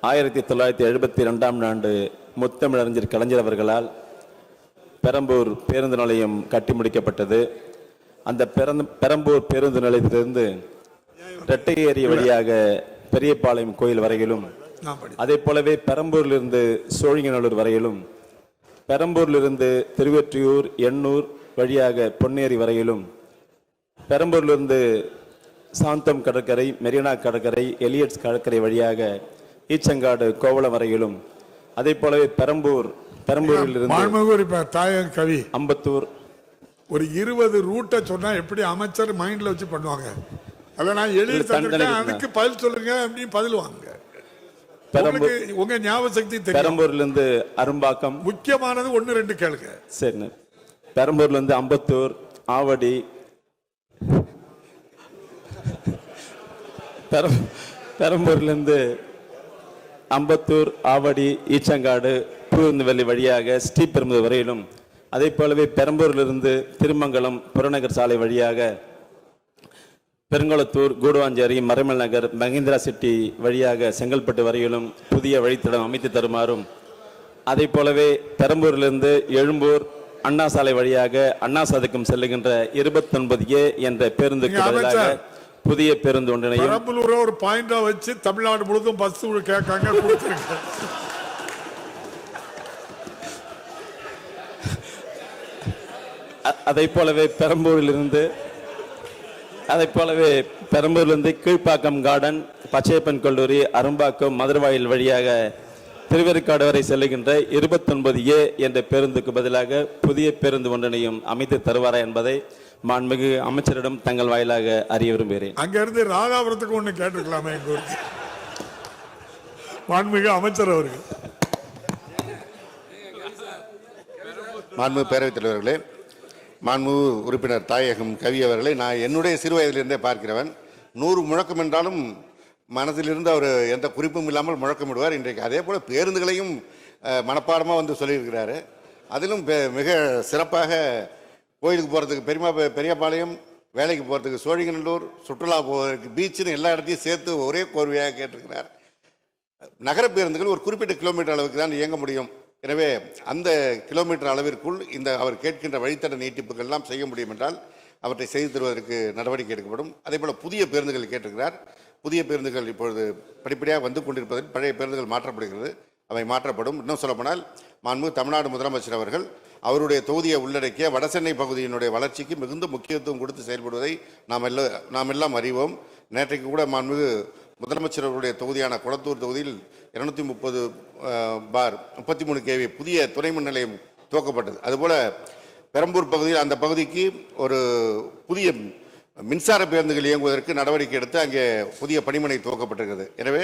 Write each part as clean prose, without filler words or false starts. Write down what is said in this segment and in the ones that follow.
1972 முத்தமிழறிஞர் கலைஞர் அவர்களால் பெரம்பூர் பேருந்து நிலையம் கட்டி முடிக்கப்பட்டது. அந்த பெரம்பூர் பேருந்து நிலையத்திலிருந்து ரெட்டை ஏரி வழியாக பெரியபாளையம் கோயில் வரையிலும், அதே போலவே பெரம்பூரிலிருந்து சோழிங்கநல்லூர் வரையிலும், பெரம்பூரிலிருந்து திருவொற்றியூர் எண்ணூர் வழியாக பொன்னேரி வரையிலும், பெரம்பூரிலிருந்து சாந்தம் கடற்கரை, மெரினா கடற்கரை, எலியட்ஸ் கடற்கரை வழியாக ஈச்சங்காடு கோவளம் வரையிலும், அதே போலவே பெரம்பூரிலிருந்து அம்பத்தூர் ஒரு 20 ரூட்டை சொன்னா எப்படி அமைச்சர் மைண்ட்ல வச்சு பண்ணுவாங்க? அத நான் எழுதி தந்திருக்கேன், அதுக்கு பதில் சொல்லுங்க அப்படின்னு பதில் வாங்க. உங்க ஞாபக சக்தி தெரியும். பெரம்பூர்லேருந்து அரும்பாக்கம் முக்கியமானது 1-2 கேளுங்க. சரி. பெரம்பூர்லேருந்து அம்பத்தூர், ஆவடி, பெரம்பூர்லேருந்து அம்பத்தூர், ஆவடி, ஈச்சங்காடு, பூந்தவெளி வழியாக ஸ்ரீபெரும்புதூர் வரையிலும், அதே போலவே பெரம்பூரிலிருந்து திருமங்கலம் புறநகர் சாலை வழியாக பெருங்குளத்தூர், கூடுவாஞ்சேரி, மறைமல் நகர், மகேந்திரா சிட்டி வழியாக செங்கல்பட்டு வரையிலும் புதிய வழித்தடம் அமைத்து தருமாறும், அதே போலவே பெரம்பூரிலிருந்து எழும்பூர் அண்ணா சாலை வழியாக அண்ணா சாலைக்கும் செல்லுகின்ற 29A என்ற பேருந்துக்கு பதிலாக புதிய பேருந்து ஒன்றினையும் பெரம்பலூரை ஒரு பாயிண்டா வச்சு தமிழ்நாடு முழுவதும் பஸ் கேட்காங்க. அதை போலவே பெரம்பூரிலிருந்து கீழ்ப்பாக்கம் கார்டன், பச்சையப்பன் கல்லூரி, அரும்பாக்கம், மதுரவாயில் வழியாக திருவேற்காடு வரை செல்லுகின்ற 29A என்ற பேருந்துக்கு பதிலாக புதிய பேருந்து ஒன்றினையும் அமைத்து தருவாரா என்பதை மாண்புமிகு அமைச்சரிடம் தங்கள் வாயிலாக அறிய விரும்புகிறேன். அங்க இருந்து ராதாபுரத்துக்கு ஒண்ணு கேட்டிருக்கலாமே மாண்புமிகு அமைச்சர் அவர்கள். மாண்புமிகு பேரவைத் தலைவர்களே, மாண்புமிகு உறுப்பினர் தாயகம் கவி அவர்களை நான் என்னுடைய சிறு வயதிலிருந்தே பார்க்கிறவன். 100 முழக்கம் என்றாலும் மனதிலிருந்து அவர் எந்த குறிப்பும் இல்லாமல் முழக்கமிடுவார். இன்றைக்கு அதே போல் பேருந்துகளையும் மனப்பாடமாக வந்து சொல்லியிருக்கிறாரு. அதிலும் மிக சிறப்பாக கோயிலுக்கு போகிறதுக்கு பெரியபாளையம், வேலைக்கு போகிறதுக்கு சோழிங்கநல்லூர், சுற்றுலா போகிறதுக்கு பீச்சுன்னு எல்லா இடத்தையும் சேர்த்து ஒரே கோர்வையாக கேட்டிருக்கிறார். நகர பேருந்துகள் ஒரு குறிப்பிட்ட கிலோமீட்டர் அளவுக்கு தான் இயங்க முடியும். எனவே அந்த கிலோமீட்டர் அளவிற்குள் இந்த அவர் கேட்கின்ற வழித்தட நீட்டிப்புகள் எல்லாம் செய்ய முடியும் என்றால் அவற்றை செய்து தருவதற்கு நடவடிக்கை எடுக்கப்படும். அதே போல் புதிய பேருந்துகள் கேட்டிருக்கிறார். புதிய பேருந்துகள் இப்பொழுது படிப்படியாக வந்து கொண்டிருப்பதில் பழைய பேருந்துகள் மாற்றப்படுகிறது. அவை மாற்றப்படும். இன்னும் சொல்லப்போனால் மாண்புமிகு தமிழ்நாடு முதலமைச்சர் அவர்கள் அவருடைய தொகுதியை உள்ளடக்கிய வடசென்னை பகுதியினுடைய வளர்ச்சிக்கு மிகுந்த முக்கியத்துவம் கொடுத்து செயல்படுவதை நாம் எல்லாம் அறிவோம். நேற்றைக்கு கூட மாண்புமிகு முதலமைச்சர் அவருடைய தொகுதியான குளத்தூர் தொகுதியில் 230/33 kV புதிய துணை மின் நிலையம் துவக்கப்பட்டது. அதுபோல் பெரம்பூர் பகுதியில் அந்த பகுதிக்கு ஒரு புதிய மின்சார பேருந்துகள் இயங்குவதற்கு நடவடிக்கை எடுத்து அங்கே புதிய பணிமனை துவக்கப்பட்டிருக்கிறது. எனவே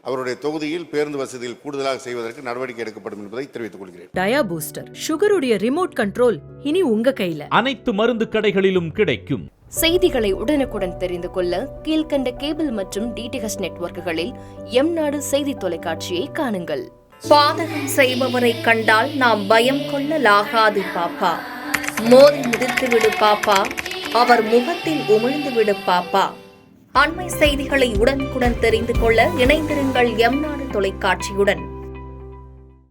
அவருடைய தொகுதியில் பேருந்து வசதிகள் கூடுதலாக செய்வதற்கு நடவடிக்கை எடுக்கப்படும் என்பதை தெரிவித்துக் கொள்கிறேன். டயா பூஸ்டர், சுகருடைய ரிமோட் கண்ட்ரோல் இனி உங்க கையில. அனைத்து மருந்து கடைகளிலும் கிடைக்கும். செய்திகளை உடனுக்குடன் தெரிந்து கொள்ள கீழ்கண்ட கேபிள் மற்றும் DTH நெட்வொர்க்குகளில் எம்நாடு செய்தி தொலைக்காட்சியை காணுங்கள். பாதகம் செய்பவரை கண்டால் நாம் பயம் கொள்ளலாகாது பாப்பா. மோதி மிதித்து விடு பாப்பா, அவர் முகத்தில் உமிழ்ந்து விடு பாப்பா. அண்மை செய்திகளை உடனுக்குடன் தெரிந்து கொள்ள இணைந்திருங்கள் எம்நாடு தொலைக்காட்சியுடன்.